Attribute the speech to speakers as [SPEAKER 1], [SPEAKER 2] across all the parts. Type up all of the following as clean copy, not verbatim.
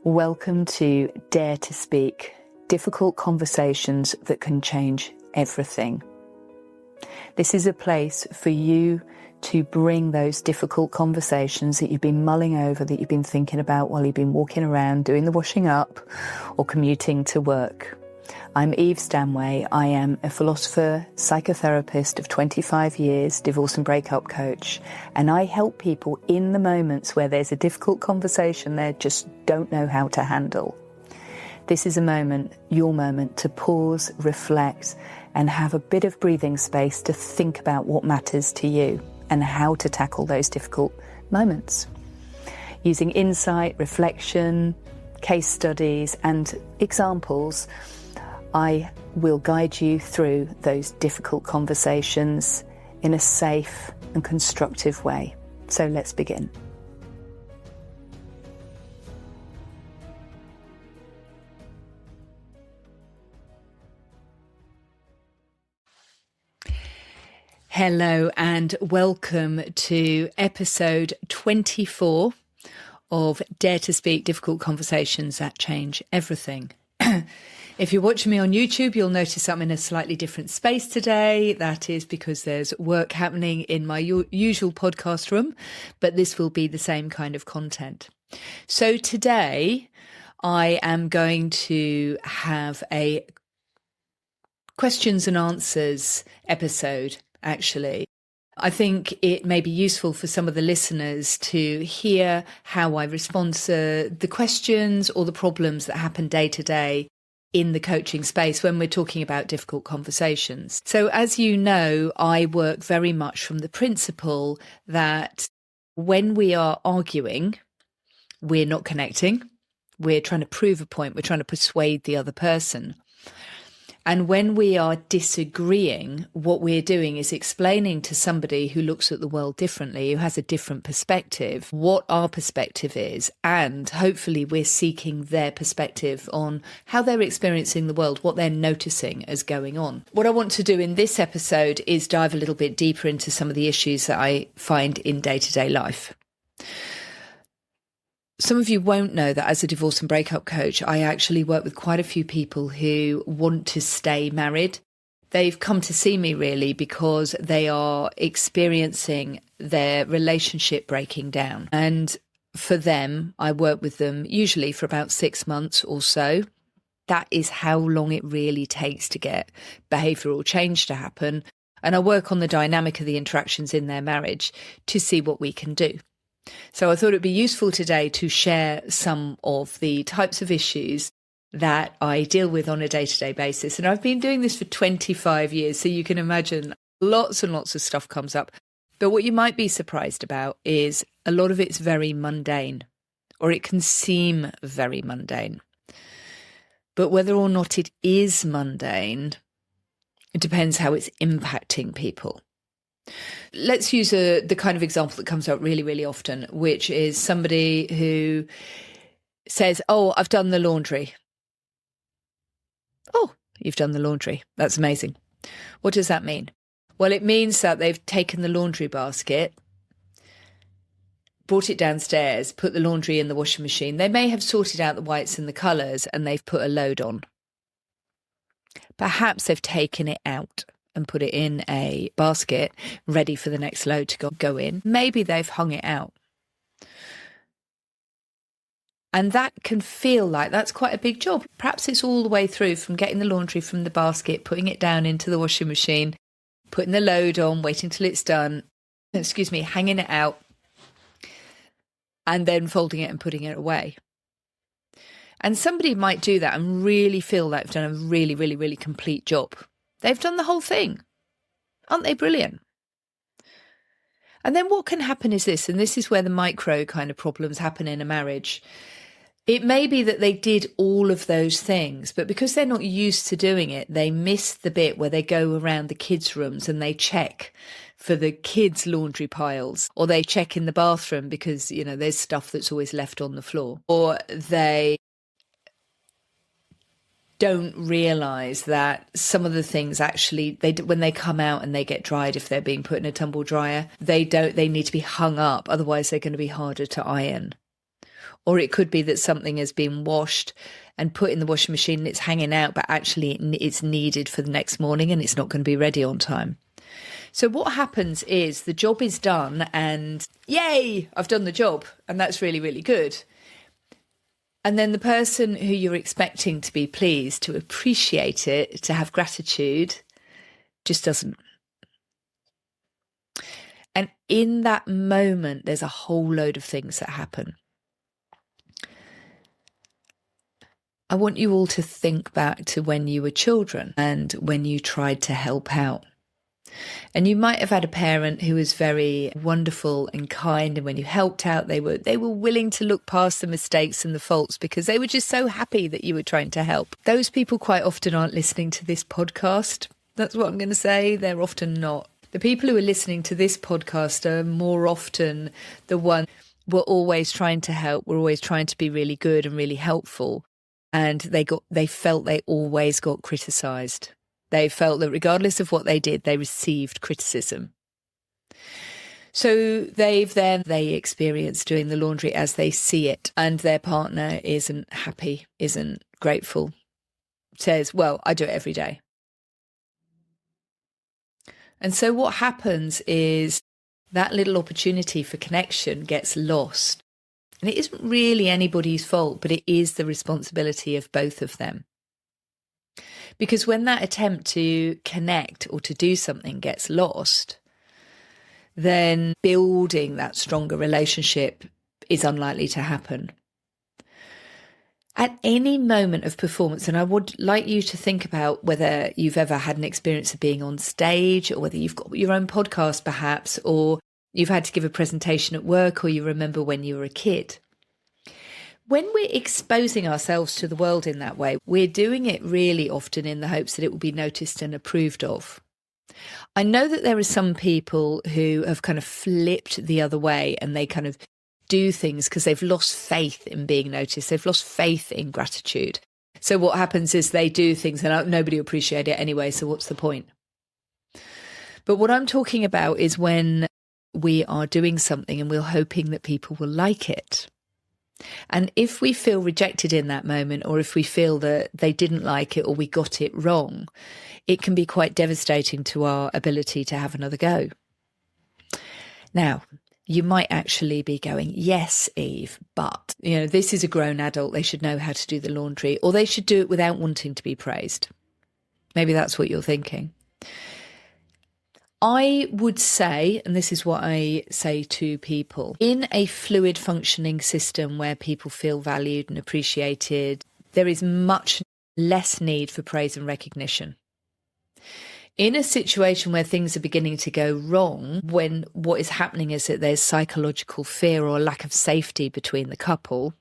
[SPEAKER 1] Welcome to Dare to Speak, difficult conversations that can change everything. This is a place for you to bring those difficult conversations that you've been mulling over, that you've been thinking about while you've been walking around, doing the washing up or commuting to work. I'm Eve Stanway. I am a philosopher, psychotherapist of 25 years, divorce and breakup coach, and I help people in the moments where there's a difficult conversation they just don't know how to handle. This is a moment, your moment, to pause, reflect, and have a bit of breathing space to think about what matters to you and how to tackle those difficult moments. Using insight, reflection, case studies, and examples, I will guide you through those difficult conversations in a safe and constructive way. So let's begin. Hello and welcome to episode 24 of Dare to Speak, difficult conversations that change everything. If you're watching me on YouTube, you'll notice I'm in a slightly different space today. That is because there's work happening in my usual podcast room, but this will be the same kind of content. So today I am going to have a questions and answers episode, actually. I think it may be useful for some of the listeners to hear how I respond to the questions or the problems that happen day to day in the coaching space when we're talking about difficult conversations. So as you know, I work very much from the principle that when we are arguing, we're not connecting. We're trying to prove a point. We're trying to persuade the other person. And when we are disagreeing, what we're doing is explaining to somebody who looks at the world differently, who has a different perspective, what our perspective is. And hopefully we're seeking their perspective on how they're experiencing the world, what they're noticing as going on. What I want to do in this episode is dive a little bit deeper into some of the issues that I find in day-to-day life. Some of you won't know that as a divorce and breakup coach, I actually work with quite a few people who want to stay married. They've come to see me really because they are experiencing their relationship breaking down. And for them, I work with them usually for about 6 months or so. That is how long it really takes to get behavioural change to happen. And I work on the dynamic of the interactions in their marriage to see what we can do. So I thought it'd be useful today to share some of the types of issues that I deal with on a day-to-day basis. And I've been doing this for 25 years, so you can imagine lots and lots of stuff comes up. But what you might be surprised about is a lot of it's very mundane, or it can seem very mundane. But whether or not it is mundane, it depends how it's impacting people. Let's use the kind of example that comes up really, really often, which is somebody who says, "Oh, I've done the laundry." Oh, you've done the laundry. That's amazing. What does that mean? Well, it means that they've taken the laundry basket, brought it downstairs, put the laundry in the washing machine. They may have sorted out the whites and the colours and they've put a load on. Perhaps they've taken it out and put it in a basket ready for the next load to go in. Maybe they've hung it out. And that can feel like that's quite a big job. Perhaps it's all the way through from getting the laundry from the basket, putting it down into the washing machine, putting the load on, waiting till it's done, hanging it out, and then folding it and putting it away. And somebody might do that and really feel like they've done a really, really, really complete job. They've done the whole thing. Aren't they brilliant? And then what can happen is this, and this is where the micro kind of problems happen in a marriage. It may be that they did all of those things, but because they're not used to doing it, they miss the bit where they go around the kids' rooms and they check for the kids' laundry piles, or they check in the bathroom because, there's stuff that's always left on the floor, or they don't realize that some of the things actually, when they come out and they get dried, if they're being put in a tumble dryer, they need to be hung up. Otherwise, they're going to be harder to iron. Or it could be that something has been washed and put in the washing machine and it's hanging out, but actually it's needed for the next morning and it's not going to be ready on time. So what happens is the job is done and yay, I've done the job. And that's really, really good. And then the person who you're expecting to be pleased, to appreciate it, to have gratitude, just doesn't. And in that moment, there's a whole load of things that happen. I want you all to think back to when you were children and when you tried to help out. And you might have had a parent who was very wonderful and kind, and when you helped out, they were willing to look past the mistakes and the faults because they were just so happy that you were trying to help. Those people quite often aren't listening to this podcast. That's what I'm going to say. They're often not. The people who are listening to this podcast are more often the ones who were always trying to help, were always trying to be really good and really helpful, and they felt they always got criticised. They felt that regardless of what they did, they received criticism. So they experience doing the laundry as they see it, and their partner isn't happy, isn't grateful, says, well, I do it every day. And so what happens is that little opportunity for connection gets lost. And it isn't really anybody's fault, but it is the responsibility of both of them. Because when that attempt to connect or to do something gets lost, then building that stronger relationship is unlikely to happen. At any moment of performance, and I would like you to think about whether you've ever had an experience of being on stage, or whether you've got your own podcast perhaps, or you've had to give a presentation at work, or you remember when you were a kid. When we're exposing ourselves to the world in that way, we're doing it really often in the hopes that it will be noticed and approved of. I know that there are some people who have kind of flipped the other way and they kind of do things because they've lost faith in being noticed. They've lost faith in gratitude. So what happens is they do things and nobody will appreciate it anyway, so what's the point? But what I'm talking about is when we are doing something and we're hoping that people will like it. And if we feel rejected in that moment, or if we feel that they didn't like it or we got it wrong, it can be quite devastating to our ability to have another go. Now, you might actually be going, yes, Eve, but, this is a grown adult. They should know how to do the laundry, or they should do it without wanting to be praised. Maybe that's what you're thinking. I would say, and this is what I say to people, in a fluid functioning system where people feel valued and appreciated, there is much less need for praise and recognition. In a situation where things are beginning to go wrong, when what is happening is that there's psychological fear or lack of safety between the couple,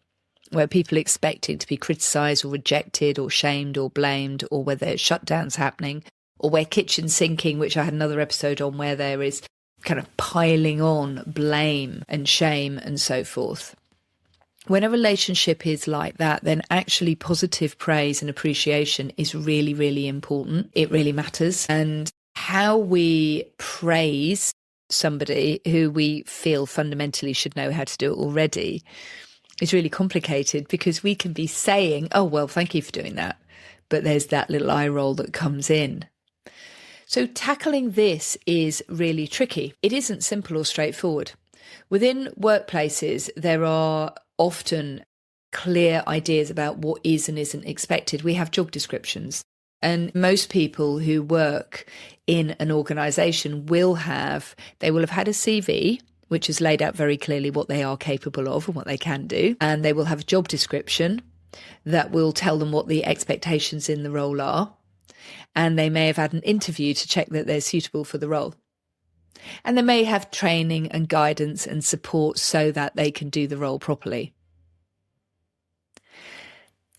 [SPEAKER 1] where people are expecting to be criticised or rejected or shamed or blamed, or where there's shutdowns happening, or where kitchen sinking, which I had another episode on, where there is kind of piling on blame and shame and so forth. When a relationship is like that, then actually positive praise and appreciation is really, really important. It really matters. And how we praise somebody who we feel fundamentally should know how to do it already is really complicated, because we can be saying, oh, well, thank you for doing that. But there's that little eye roll that comes in. So tackling this is really tricky. It isn't simple or straightforward. Within workplaces, there are often clear ideas about what is and isn't expected. We have job descriptions, and most people who work in an organisation will have had a CV, which has laid out very clearly what they are capable of and what they can do. And they will have a job description that will tell them what the expectations in the role are. And they may have had an interview to check that they're suitable for the role. And they may have training and guidance and support so that they can do the role properly.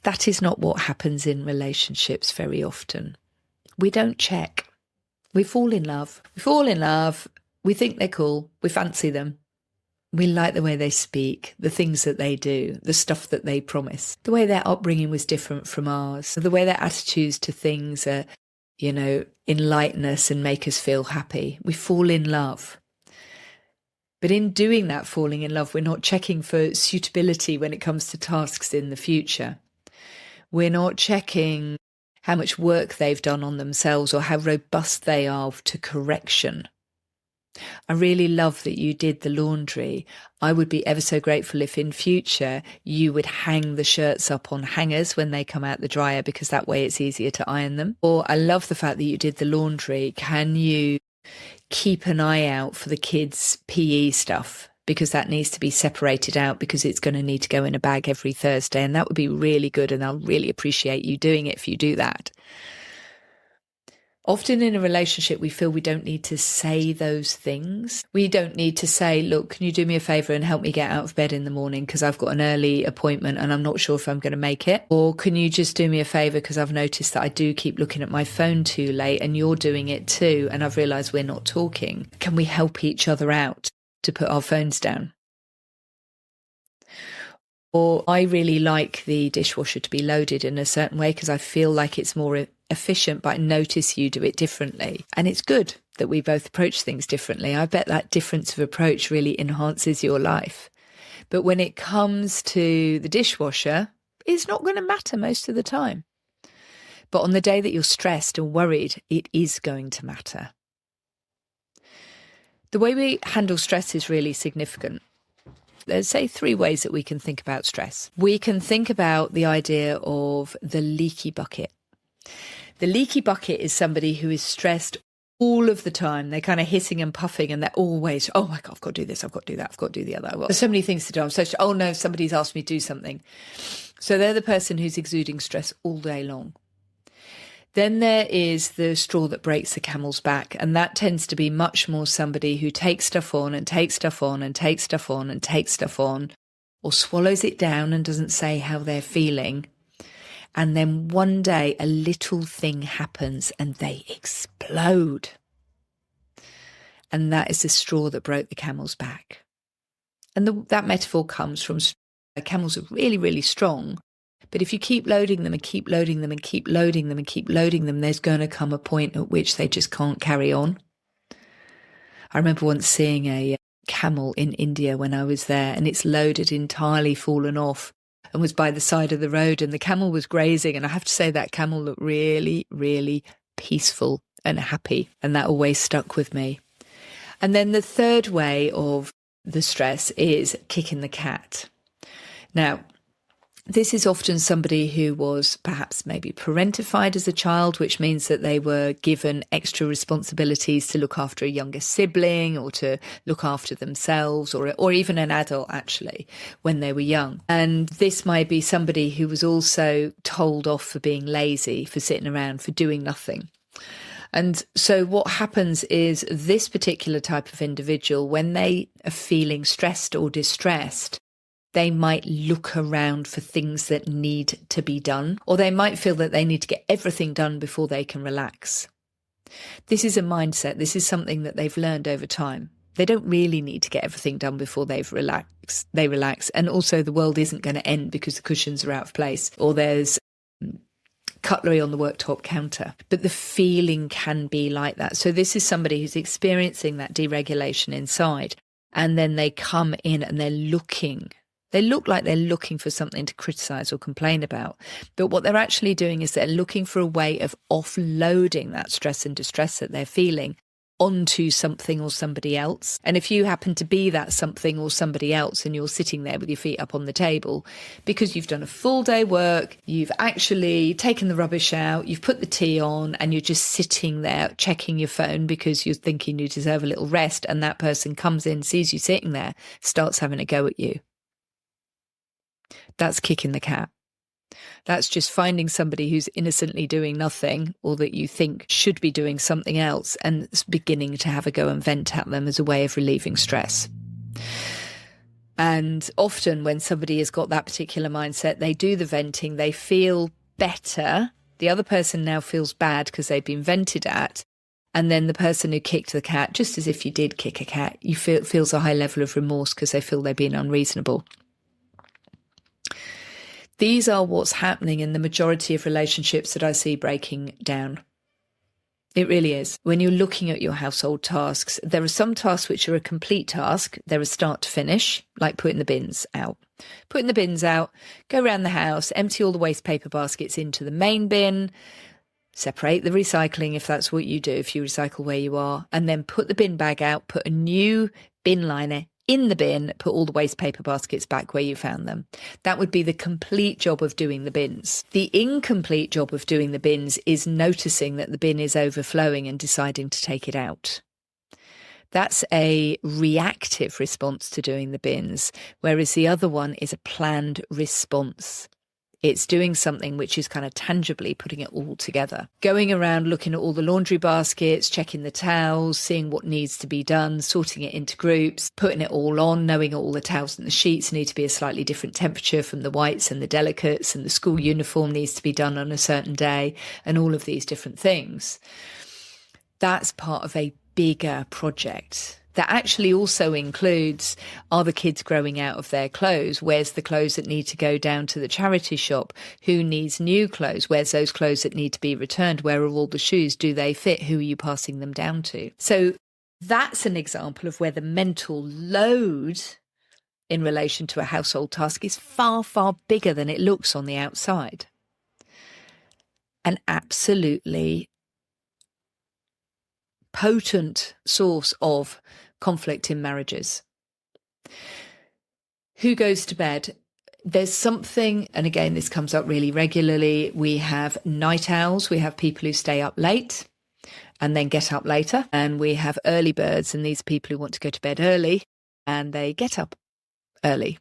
[SPEAKER 1] That is not what happens in relationships very often. We don't check. We fall in love. We think they're cool. We fancy them. We like the way they speak, the things that they do, the stuff that they promise. The way their upbringing was different from ours. The way their attitudes to things are, enlighten us and make us feel happy. We fall in love. But in doing that falling in love, we're not checking for suitability when it comes to tasks in the future. We're not checking how much work they've done on themselves or how robust they are to correction. I really love that you did the laundry. I would be ever so grateful if in future you would hang the shirts up on hangers when they come out the dryer, because that way it's easier to iron them. Or I love the fact that you did the laundry. Can you keep an eye out for the kids' PE stuff? Because that needs to be separated out, because it's going to need to go in a bag every Thursday. And that would be really good. And I'll really appreciate you doing it if you do that. Often in a relationship, we feel we don't need to say those things. We don't need to say, look, can you do me a favour and help me get out of bed in the morning because I've got an early appointment and I'm not sure if I'm going to make it? Or can you just do me a favour because I've noticed that I do keep looking at my phone too late and you're doing it too and I've realised we're not talking. Can we help each other out to put our phones down? Or I really like the dishwasher to be loaded in a certain way because I feel like it's more efficient, but I notice you do it differently. And it's good that we both approach things differently. I bet that difference of approach really enhances your life. But when it comes to the dishwasher, it's not going to matter most of the time. But on the day that you're stressed and worried, it is going to matter. The way we handle stress is really significant. There's, say, 3 ways that we can think about stress. We can think about the idea of the leaky bucket. The leaky bucket is somebody who is stressed all of the time. They're kind of hissing and puffing and they're always, oh my God, I've got to do this, I've got to do that, I've got to do the other. There's so many things to do. I'm so, oh no, somebody's asked me to do something. So they're the person who's exuding stress all day long. Then there is the straw that breaks the camel's back. And that tends to be much more somebody who takes stuff on and takes stuff on and takes stuff on and takes stuff on, or swallows it down and doesn't say how they're feeling. And then one day a little thing happens and they explode. And that is the straw that broke the camel's back. And that metaphor comes from camels are really, really strong. But if you keep loading them and keep loading them and keep loading them and keep loading them, there's going to come a point at which they just can't carry on. I remember once seeing a camel in India when I was there, and its load had entirely fallen off and was by the side of the road, and the camel was grazing. And I have to say that camel looked really, really peaceful and happy. And that always stuck with me. And then the third way of the stress is kicking the cat. Now, this is often somebody who was perhaps maybe parentified as a child, which means that they were given extra responsibilities to look after a younger sibling or to look after themselves, or even an adult actually when they were young. And this might be somebody who was also told off for being lazy, for sitting around, for doing nothing. And so what happens is this particular type of individual, when they are feeling stressed or distressed, they might look around for things that need to be done, or they might feel that they need to get everything done before they can relax. This is a mindset. This is something that they've learned over time. They don't really need to get everything done before they relax. And also the world isn't going to end because the cushions are out of place or there's cutlery on the worktop counter. But the feeling can be like that. So this is somebody who's experiencing that deregulation inside, and then they come in and they're looking. They look like they're looking for something to criticize or complain about. But what they're actually doing is they're looking for a way of offloading that stress and distress that they're feeling onto something or somebody else. And if you happen to be that something or somebody else and you're sitting there with your feet up on the table because you've done a full day work, you've actually taken the rubbish out, you've put the tea on, and you're just sitting there checking your phone because you're thinking you deserve a little rest, and that person comes in, sees you sitting there, starts having a go at you. That's kicking the cat. That's just finding somebody who's innocently doing nothing, or that you think should be doing something else, and beginning to have a go and vent at them as a way of relieving stress. And often when somebody has got that particular mindset, they do the venting, they feel better. The other person now feels bad because they've been vented at. And then the person who kicked the cat, just as if you did kick a cat, feels a high level of remorse because they feel they're being unreasonable. These are what's happening in the majority of relationships that I see breaking down. It really is. When you're looking at your household tasks, there are some tasks which are a complete task. They're a start to finish, like putting the bins out. Putting the bins out, go around the house, empty all the waste paper baskets into the main bin, separate the recycling if that's what you do, if you recycle where you are, and then put the bin bag out, put a new bin liner in the bin, put all the waste paper baskets back where you found them. That would be the complete job of doing the bins. The incomplete job of doing the bins is noticing that the bin is overflowing and deciding to take it out. That's a reactive response to doing the bins, whereas the other one is a planned response. It's doing something which is kind of tangibly putting it all together. Going around looking at all the laundry baskets, checking the towels, seeing what needs to be done, sorting it into groups, putting it all on, knowing all the towels and the sheets need to be a slightly different temperature from the whites and the delicates, and the school uniform needs to be done on a certain day, and all of these different things. That's part of a bigger project. That actually also includes, are the kids growing out of their clothes? Where's the clothes that need to go down to the charity shop? Who needs new clothes? Where's those clothes that need to be returned? Where are all the shoes? Do they fit? Who are you passing them down to? So that's an example of where the mental load in relation to a household task is far, far bigger than it looks on the outside. An absolutely potent source of conflict in marriages. Who goes to bed? There's something, and again, this comes up really regularly. We have night owls. We have people who stay up late and then get up later. And we have early birds, and these are people who want to go to bed early and they get up early.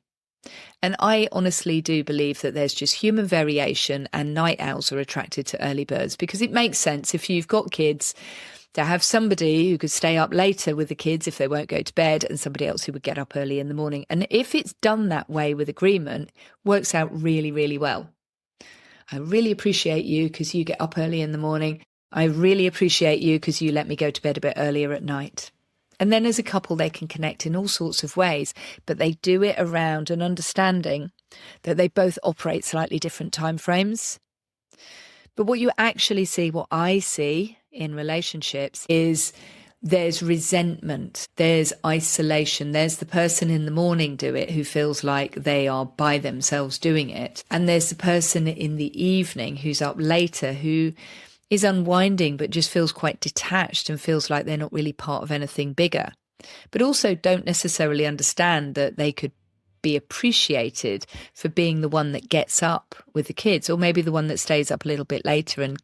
[SPEAKER 1] And I honestly do believe that there's just human variation, and night owls are attracted to early birds because it makes sense. If you've got kids, to have somebody who could stay up later with the kids if they won't go to bed, and somebody else who would get up early in the morning. And if it's done that way with agreement, works out really, really well. I really appreciate you because you get up early in the morning. I really appreciate you because you let me go to bed a bit earlier at night. And then as a couple, they can connect in all sorts of ways, but they do it around an understanding that they both operate slightly different timeframes. But what you actually see, what I see in relationships, is there's resentment, there's isolation, there's the person in the morning do it who feels like they are by themselves doing it. And there's the person in the evening who's up later who is unwinding but just feels quite detached and feels like they're not really part of anything bigger, but also don't necessarily understand that they could be appreciated for being the one that gets up with the kids, or maybe the one that stays up a little bit later and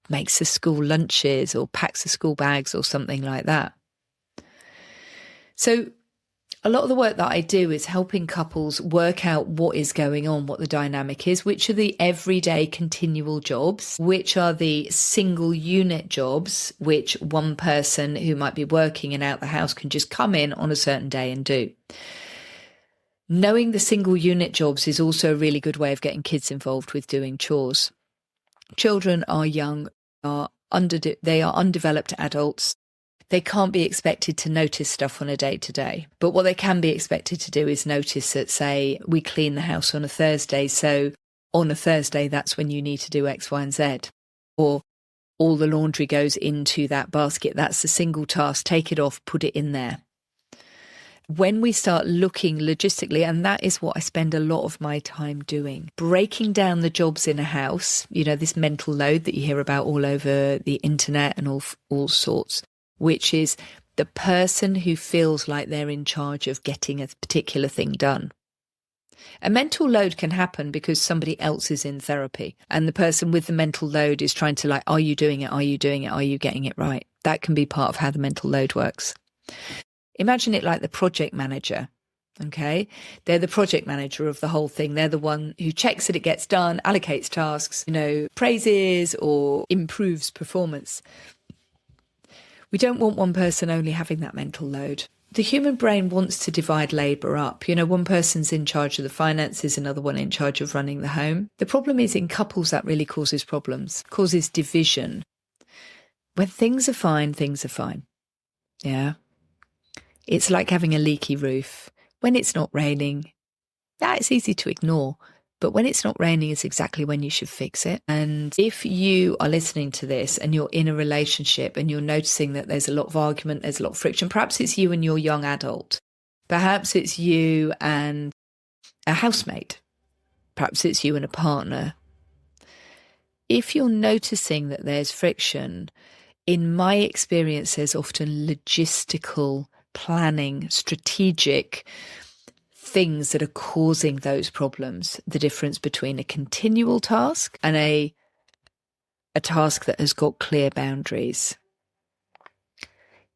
[SPEAKER 1] makes the school lunches or packs the school bags or something like that. So a lot of the work that I do is helping couples work out what is going on, what the dynamic is, which are the everyday continual jobs, which are the single unit jobs, which one person who might be working and out the house can just come in on a certain day and do. Knowing the single unit jobs is also a really good way of getting kids involved with doing chores. Children are young, they are undeveloped adults. They can't be expected to notice stuff on a day-to-day. But what they can be expected to do is notice that, say, we clean the house on a Thursday, so on a Thursday, that's when you need to do X, Y, and Z. Or all the laundry goes into that basket. That's the single task. Take it off, put it in there. When we start looking logistically, and that is what I spend a lot of my time doing, breaking down the jobs in a house, this mental load that you hear about all over the internet and all sorts, which is the person who feels like they're in charge of getting a particular thing done. A mental load can happen because somebody else is in therapy and the person with the mental load is trying to are you doing it? Are you doing it? Are you getting it right? That can be part of how the mental load works. Imagine it like the project manager, okay? They're the project manager of the whole thing. They're the one who checks that it gets done, allocates tasks, praises or improves performance. We don't want one person only having that mental load. The human brain wants to divide labour up. One person's in charge of the finances, another one in charge of running the home. The problem is in couples that really causes problems, causes division. When things are fine, things are fine. Yeah. It's like having a leaky roof. When it's not raining, it's easy to ignore. But when it's not raining is exactly when you should fix it. And if you are listening to this and you're in a relationship and you're noticing that there's a lot of argument, there's a lot of friction, perhaps it's you and your young adult. Perhaps it's you and a housemate. Perhaps it's you and a partner. If you're noticing that there's friction, in my experience, there's often logistical planning, strategic things that are causing those problems. The difference between a continual task and a task that has got clear boundaries.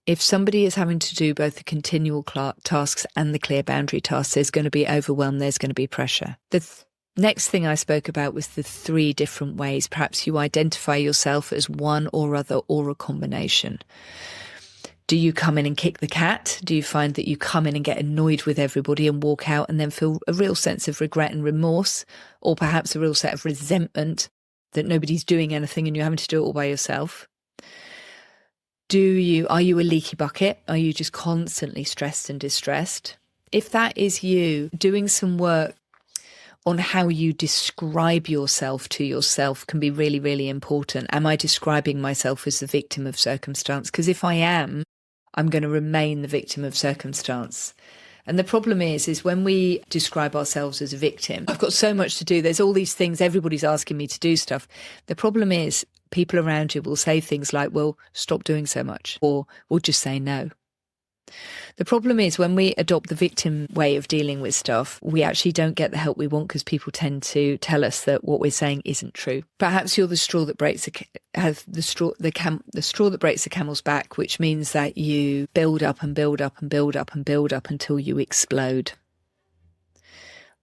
[SPEAKER 1] If somebody is having to do both the continual tasks and the clear boundary tasks, there's going to be overwhelm, there's going to be pressure. The next thing I spoke about was the 3 different ways. Perhaps you identify yourself as one or other or a combination. Do you come in and kick the cat? Do you find that you come in and get annoyed with everybody and walk out and then feel a real sense of regret and remorse, or perhaps a real set of resentment that nobody's doing anything and you're having to do it all by yourself? Are you a leaky bucket? Are you just constantly stressed and distressed? If that is you, doing some work on how you describe yourself to yourself can be really, really important. Am I describing myself as the victim of circumstance? Because if I am, I'm going to remain the victim of circumstance. And the problem is when we describe ourselves as a victim, I've got so much to do. There's all these things. Everybody's asking me to do stuff. The problem is people around you will say things like, well, stop doing so much, or we'll just say no. The problem is when we adopt the victim way of dealing with stuff, we actually don't get the help we want because people tend to tell us that what we're saying isn't true. Perhaps you're the straw that breaks the straw that breaks the camel's back, which means that you build up and build up and build up and build up until you explode.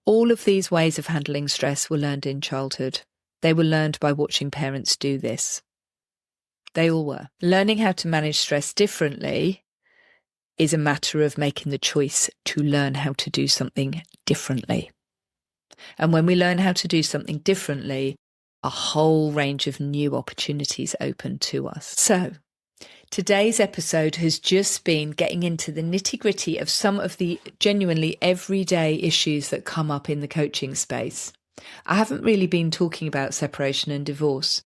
[SPEAKER 1] All of these ways of handling stress were learned in childhood. They were learned by watching parents do this. They all were. Learning how to manage stress differently is a matter of making the choice to learn how to do something differently. And when we learn how to do something differently, a whole range of new opportunities open to us. So, today's episode has just been getting into the nitty-gritty of some of the genuinely everyday issues that come up in the coaching space. I haven't really been talking about separation and divorce.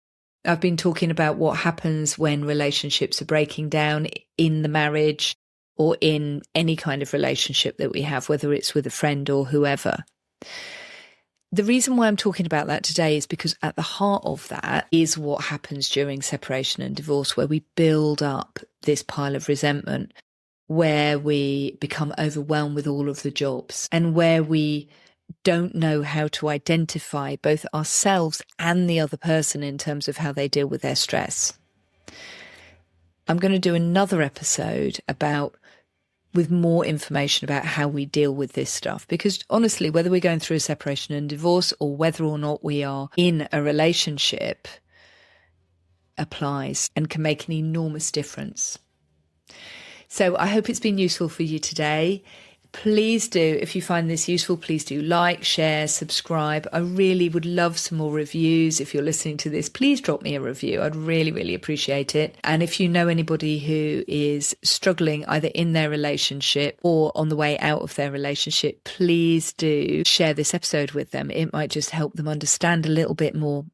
[SPEAKER 1] I've been talking about what happens when relationships are breaking down in the marriage, or in any kind of relationship that we have, whether it's with a friend or whoever. The reason why I'm talking about that today is because at the heart of that is what happens during separation and divorce, where we build up this pile of resentment, where we become overwhelmed with all of the jobs, and where we don't know how to identify both ourselves and the other person in terms of how they deal with their stress. I'm going to do another episode with more information about how we deal with this stuff. Because honestly, whether we're going through a separation and divorce or whether or not we are in a relationship applies and can make an enormous difference. So I hope it's been useful for you today. Please do, if you find this useful, please do like, share, subscribe. I really would love some more reviews. If you're listening to this, please drop me a review. I'd really, really appreciate it. And if you know anybody who is struggling either in their relationship or on the way out of their relationship, please do share this episode with them. It might just help them understand a little bit more,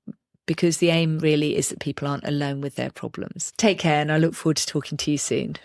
[SPEAKER 1] because the aim really is that people aren't alone with their problems. Take care, and I look forward to talking to you soon.